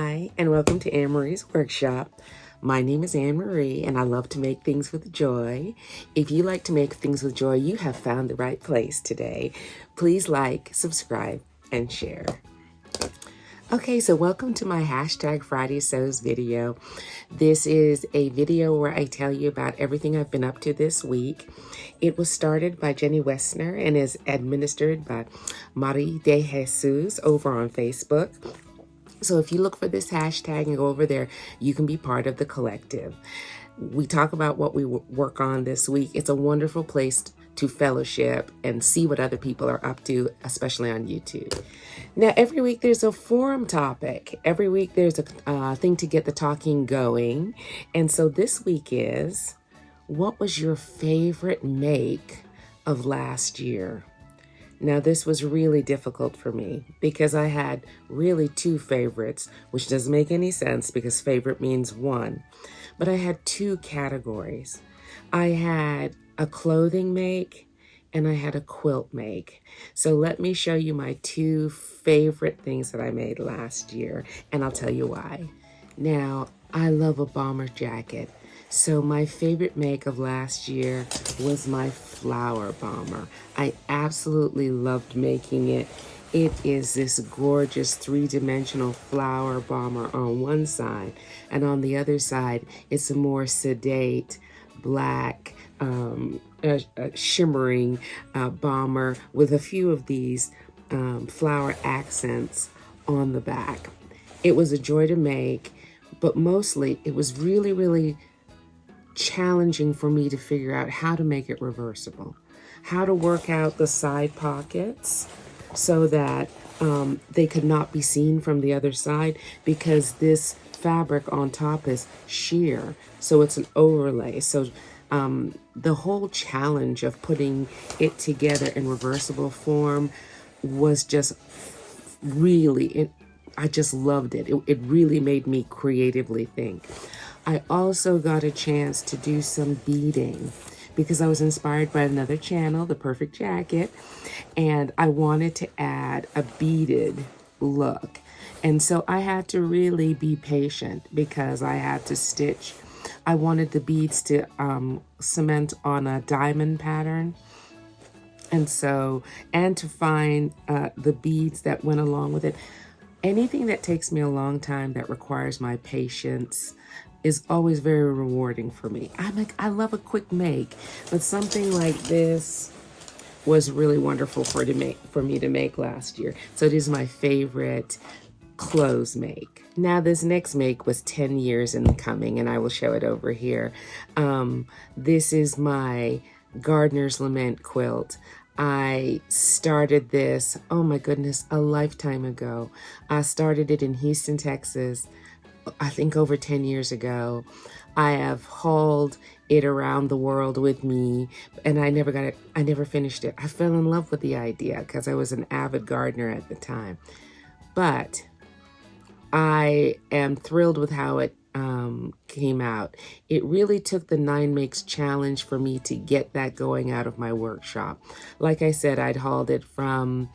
Hi, and welcome to Anne Marie's Workshop. My name is Anne Marie, and I love to make things with joy. If you like to make things with joy, you have found the right place today. Please like, subscribe, and share. Okay, so welcome to my hashtag Friday Sews video. This is a video where I tell you about everything I've been up to this week. It was started by Jenny Wessner and is administered by Marie de Jesus over on Facebook. So if you look for this hashtag and go over there, you can be part of the collective. We talk about what we work on this week. It's a wonderful place to fellowship and see what other people are up to, especially on YouTube. Now, every week there's a forum topic. Every week there's a thing to get the talking going. And so this week is, what was your favorite make of last year? Now, this was really difficult for me because I had really two favorites, which doesn't make any sense because favorite means one. But I had two categories. I had a clothing make and I had a quilt make. So let me show you my two favorite things that I made last year, and I'll tell you why. Now, I love a bomber jacket. So my favorite make of last year was my flower bomber. I absolutely loved making it. It is this gorgeous three-dimensional flower bomber on one side, and on the other side, it's a more sedate black, shimmering bomber with a few of these flower accents on the back. It was a joy to make, but mostly it was really challenging for me to figure out how to make it reversible, how to work out the side pockets so that they could not be seen from the other side, because this fabric on top is sheer, so it's an overlay. So the whole challenge of putting it together in reversible form was just really, I just loved it. It really made me creatively think. I also got a chance to do some beading because I was inspired by another channel, The Perfect Jacket, and I wanted to add a beaded look. And so I had to really be patient because I had to stitch. I wanted the beads to cement on a diamond pattern. And to find the beads that went along with it. Anything that takes me a long time that requires my patience is always very rewarding for me. I love a quick make, but something like this was really wonderful for me to make last year. So it is my favorite clothes make. Now, this next make was 10 years in the coming, and I will show it over here. This is my Gardener's Lament quilt. I started this, oh my goodness, a lifetime ago. I started it in Houston, Texas, I think over 10 years ago. I have hauled it around the world with me, and I never finished it. I fell in love with the idea because I was an avid gardener at the time. But I am thrilled with how it came out. It really took the 9 Makes challenge for me to get that going out of my workshop. Like I said, I'd hauled it from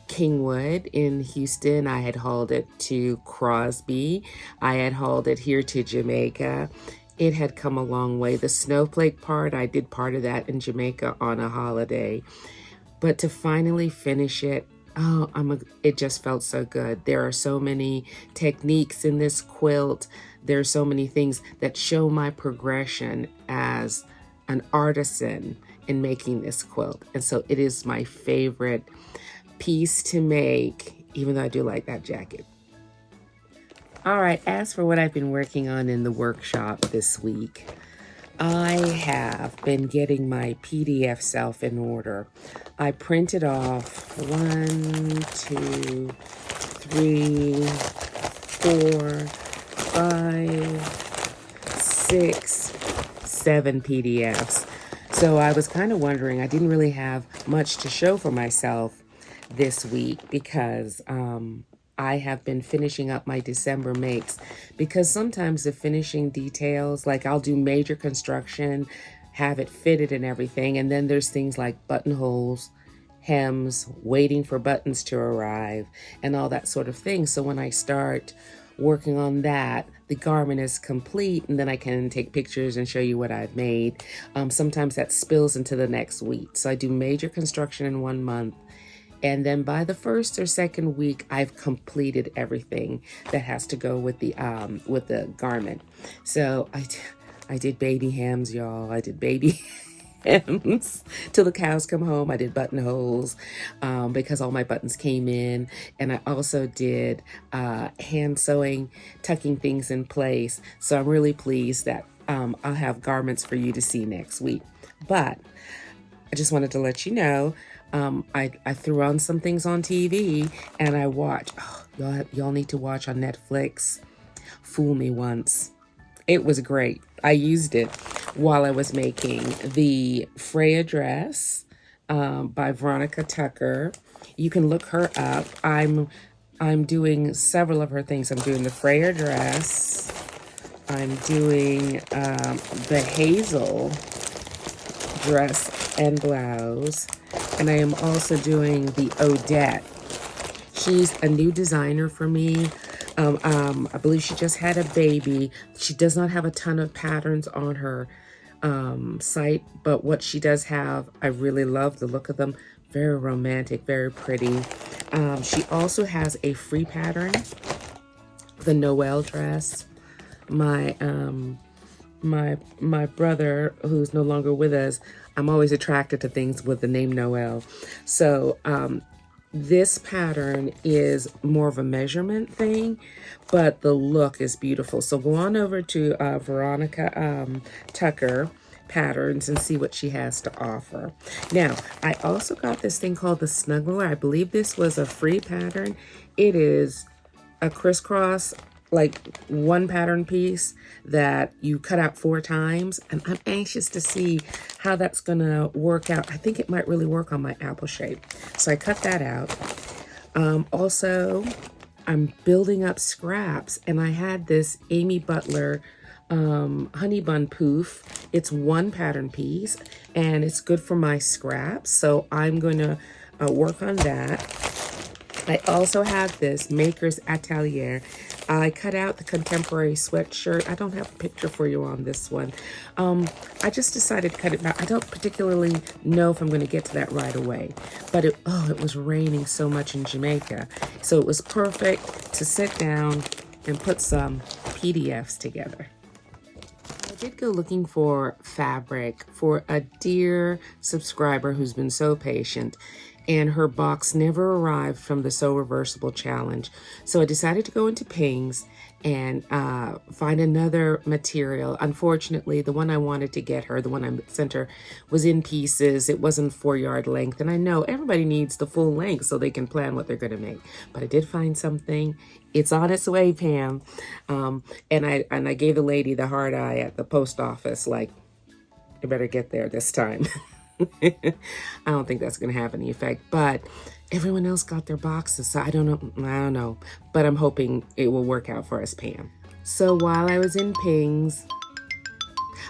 Kingwood in Houston. I had hauled it to Crosby. I had hauled it here to Jamaica. It had come a long way. The snowflake part, I did part of that in Jamaica on a holiday. But to finally finish it, it just felt so good. There are so many techniques in this quilt. There are so many things that show my progression as an artisan in making this quilt. And so it is my favorite piece to make, even though I do like that jacket. All right, as for what I've been working on in the workshop this week, I have been getting my PDF self in order. I printed off 1, 2, 3, 4, 5, 6, 7 PDFs. So I was kind of wondering, I didn't really have much to show for myself this week because I have been finishing up my December makes, because sometimes the finishing details, like I'll do major construction, have it fitted and everything, and then there's things like buttonholes, hems, waiting for buttons to arrive, and all that sort of thing. So when I start working on that, the garment is complete, and then I can take pictures and show you what I've made. Sometimes that spills into the next week. So I do major construction in 1 month, and then by the first or second week, I've completed everything that has to go with the garment. So I did baby hems, y'all. I did baby hems till the cows come home. I did buttonholes because all my buttons came in. And I also did hand sewing, tucking things in place. So I'm really pleased that I'll have garments for you to see next week. But I just wanted to let you know, I threw on some things on TV and I watched. Oh, y'all need to watch on Netflix, Fool Me Once. It was great. I used it while I was making the Freya dress by Veronica Tucker. You can look her up. I'm doing several of her things. I'm doing the Freya dress. I'm doing the Hazel dress and blouse. And I am also doing the Odette. She's a new designer for me. I believe she just had a baby. She does not have a ton of patterns on her site, but what she does have, I really love the look of them. Very romantic, very pretty. She also has a free pattern, the Noel dress. My brother, who's no longer with us, I'm always attracted to things with the name Noel. So this pattern is more of a measurement thing, but the look is beautiful. So go on over to Veronica Tucker Patterns and see what she has to offer. Now, I also got this thing called the Snuggler. I believe this was a free pattern. It is a crisscross, like one pattern piece that you cut out 4 times, and I'm anxious to see how that's gonna work out. I think it might really work on my apple shape, so I cut that out. Also, I'm building up scraps, and I had this Amy Butler honey bun poof. It's 1 pattern piece, and it's good for my scraps, so I'm going to work on that. I also have this Maker's Atelier. I cut out the contemporary sweatshirt. I don't have a picture for you on this one. I just decided to cut it back. I don't particularly know if I'm going to get to that right away. But it was raining so much in Jamaica. So it was perfect to sit down and put some PDFs together. I did go looking for fabric for a dear subscriber who's been so patient, and her box never arrived from the Sew Reversible Challenge. So I decided to go into Pings and find another material. Unfortunately, the one I wanted to get her, the one I sent her, was in pieces. It wasn't 4-yard length, and I know everybody needs the full length so they can plan what they're gonna make. But I did find something. It's on its way, Pam. And I gave the lady the hard eye at the post office, like, you better get there this time. I don't think that's going to have any effect, but everyone else got their boxes, so I don't know, but I'm hoping it will work out for us, Pam. So while I was in Pings,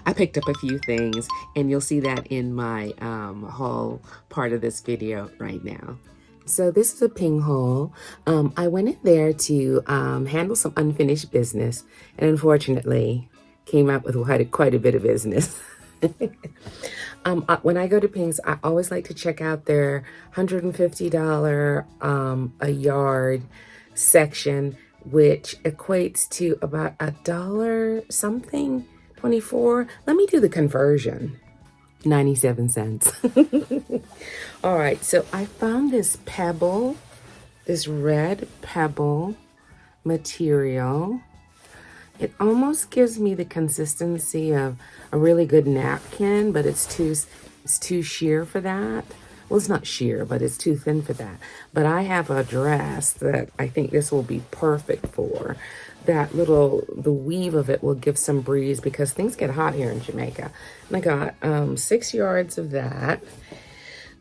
I picked up a few things, and you'll see that in my haul part of this video right now. So this is a Ping haul. I went in there to handle some unfinished business, and unfortunately came up with quite a bit of business. When I go to Pings, I always like to check out their $150 a yard section, which equates to about $1 something, 24. Let me do the conversion. 97 cents. All right, so I found this pebble, this red pebble material. It almost gives me the consistency of a really good napkin, but it's too sheer for that. Well, it's not sheer, but it's too thin for that. But I have a dress that I think this will be perfect for. The weave of it will give some breeze because things get hot here in Jamaica. And I got 6 yards of that.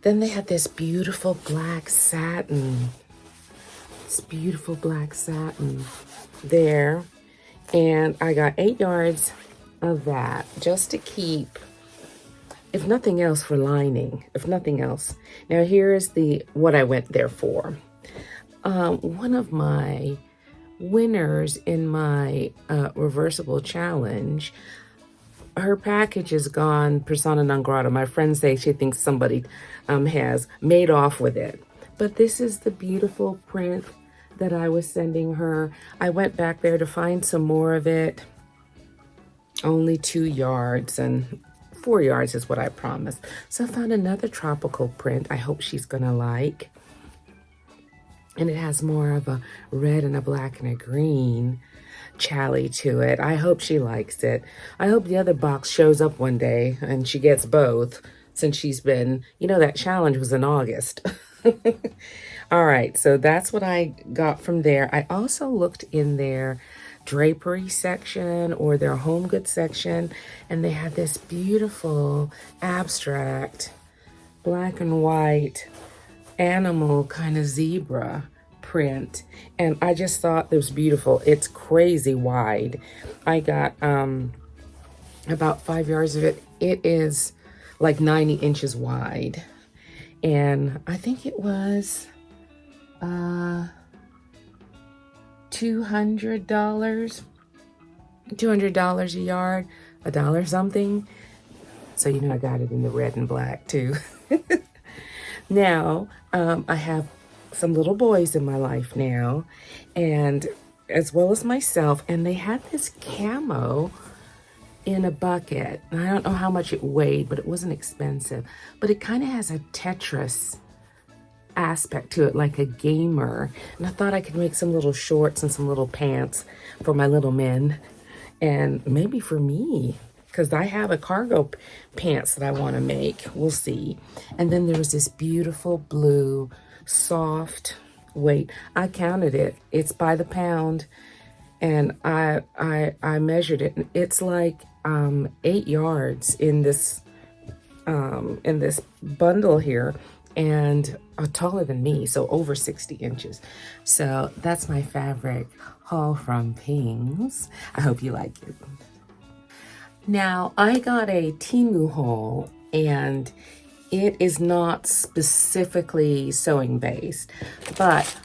Then they had this beautiful black satin. This beautiful black satin there. And I got 8 yards of that just to keep if nothing else, for lining, if nothing else. Now here is what I went there for. One of my winners in my reversible challenge, her package is gone persona non grata. My friends say she thinks somebody has made off with it. But this is the beautiful print that I was sending her. I went back there to find some more of it. Only 2 yards, and 4 yards is what I promised. So I found another tropical print I hope she's gonna like. And it has more of a red and a black and a green chally to it. I hope she likes it. I hope the other box shows up one day and she gets both, since she's been, you know, that challenge was in August. All right, so that's what I got from there. I also looked in their drapery section or their home goods section, and they had this beautiful abstract black and white animal kind of zebra print, and I just thought it was beautiful. It's crazy wide. I got about 5 yards of it. It is like 90 inches wide, and I think it was $200 a yard, $1 something. So you know I got it in the red and black too. Now I have some little boys in my life now, and as well as myself, and they had this camo in a bucket. And I don't know how much it weighed, but it wasn't expensive. But it kind of has a Tetris aspect to it, like a gamer. And I thought I could make some little shorts and some little pants for my little men, and maybe for me, because I have a cargo pants that I want to make. We'll see. And then there was this beautiful blue, soft, wait, I counted it. It's by the pound, and I measured it. And it's like 8 yards in this bundle here, and taller than me, so over 60 inches. So that's my fabric haul from Pings. I hope you like it. Now, I got a Temu haul, and it is not specifically sewing based, but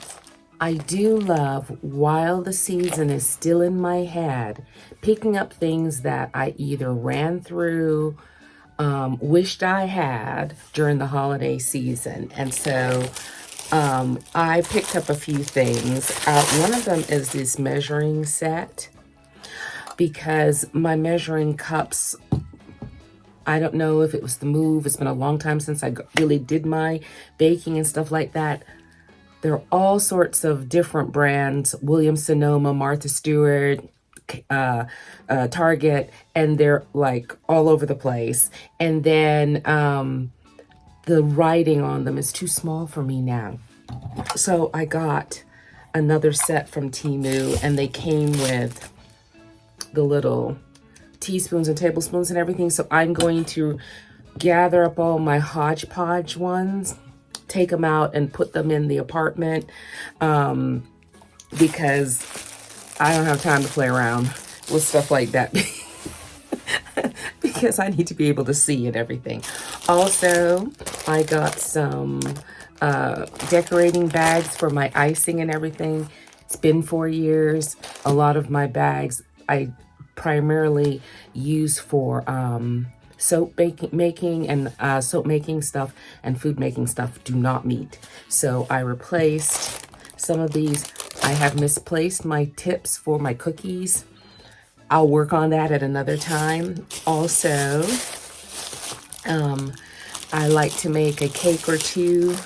I do love, while the season is still in my head, picking up things that I either ran through, wished I had during the holiday season. And so I picked up a few things. One of them is this measuring set, because my measuring cups, I don't know if it was the move. It's been a long time since I really did my baking and stuff like that. There are all sorts of different brands, Williams-Sonoma, Martha Stewart, Target, and they're like all over the place. And then the writing on them is too small for me now. So I got another set from Temu, and they came with the little teaspoons and tablespoons and everything. So I'm going to gather up all my hodgepodge ones, take them out and put them in the apartment, because I don't have time to play around with stuff like that. Because I need to be able to see and everything. Also, I got some decorating bags for my icing and everything. It's been 4 years. A lot of my bags I primarily use for soap making and soap making stuff and food making stuff do not meet. So I replaced some of these. I have misplaced my tips for my cookies. I'll work on that at another time. Also, I like to make a cake or two.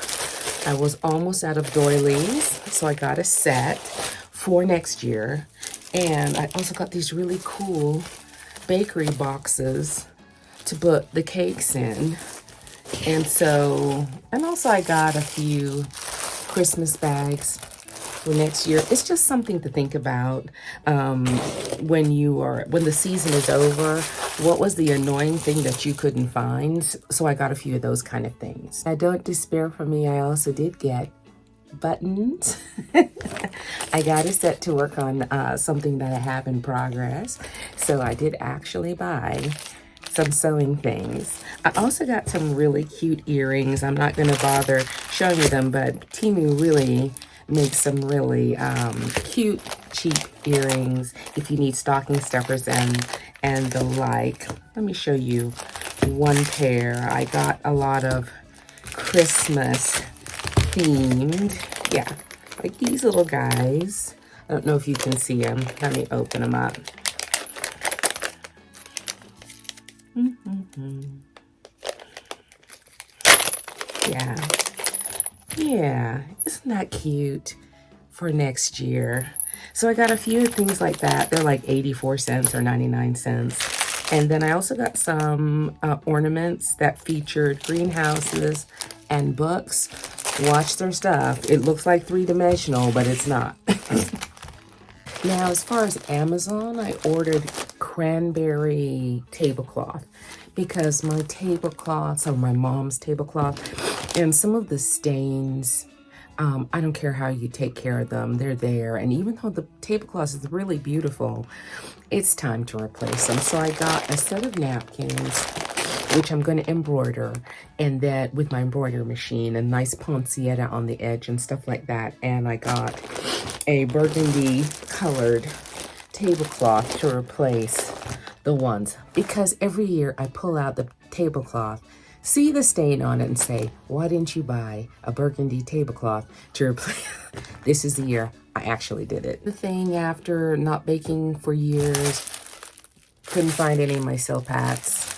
I was almost out of doilies, so I got a set for next year. And I also got these really cool bakery boxes to put the cakes in. And also I got a few Christmas bags for next year. It's just something to think about when the season is over. What was the annoying thing that you couldn't find? So I got a few of those kind of things. I don't despair for me. I also did get buttons. I got a set to work on something that I have in progress. So I did actually buy some sewing things. I also got some really cute earrings. I'm not going to bother showing you them, but Temu really makes some really cute, cheap earrings if you need stocking stuffers and the like. Let me show you one pair. I got a lot of Christmas themed. Yeah, like these little guys. I don't know if you can see them. Let me open them up. Yeah. Yeah. Isn't that cute for next year? So I got a few things like that. They're like 84 cents or 99 cents. And then I also got some ornaments that featured greenhouses and books. Watch their stuff. It looks like three-dimensional, but it's not. Now, as far as Amazon, I ordered cranberry tablecloth because my tablecloths, or my mom's tablecloth, and some of the stains, I don't care how you take care of them, they're there. And even though the tablecloth is really beautiful, it's time to replace them. So I got a set of napkins, which I'm going to embroider, and that with my embroidery machine, a nice poinsettia on the edge and stuff like that. And I got a burgundy colored tablecloth to replace the ones, because every year I pull out the tablecloth, see the stain on it, and say, why didn't you buy a burgundy tablecloth to replace? This is the year I actually did it. The thing, after not baking for years, couldn't find any of my silpats.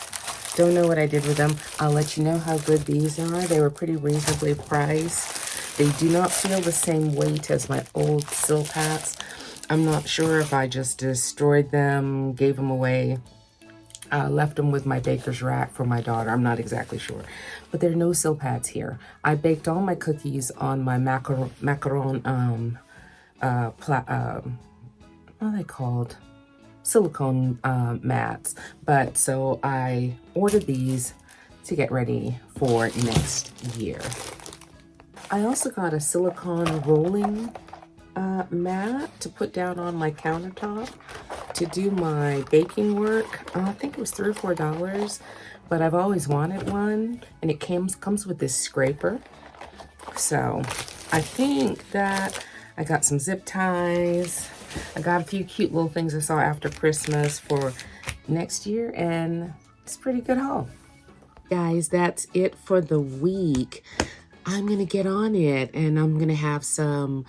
Don't know what I did with them. I'll let you know how good these are. They were pretty reasonably priced. They do not feel the same weight as my old silpats. I'm not sure if I just destroyed them, gave them away, left them with my baker's rack for my daughter. I'm not exactly sure. But there are no silpats here. I baked all my cookies on my macaron, what are they called? Silicone mats. But so I ordered these to get ready for next year. I also got a silicone rolling mat to put down on my countertop to do my baking work. I think it was $3 or $4, but I've always wanted one, and it comes with this scraper. So I think that I got some zip ties. I got a few cute little things I saw after Christmas for next year, and it's a pretty good haul. Guys, that's it for the week. I'm going to get on it, and I'm going to have some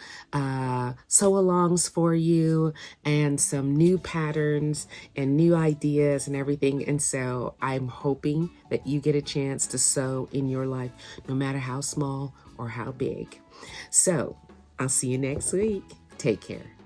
sew-alongs for you and some new patterns and new ideas and everything. And so I'm hoping that you get a chance to sew in your life, no matter how small or how big. So I'll see you next week. Take care.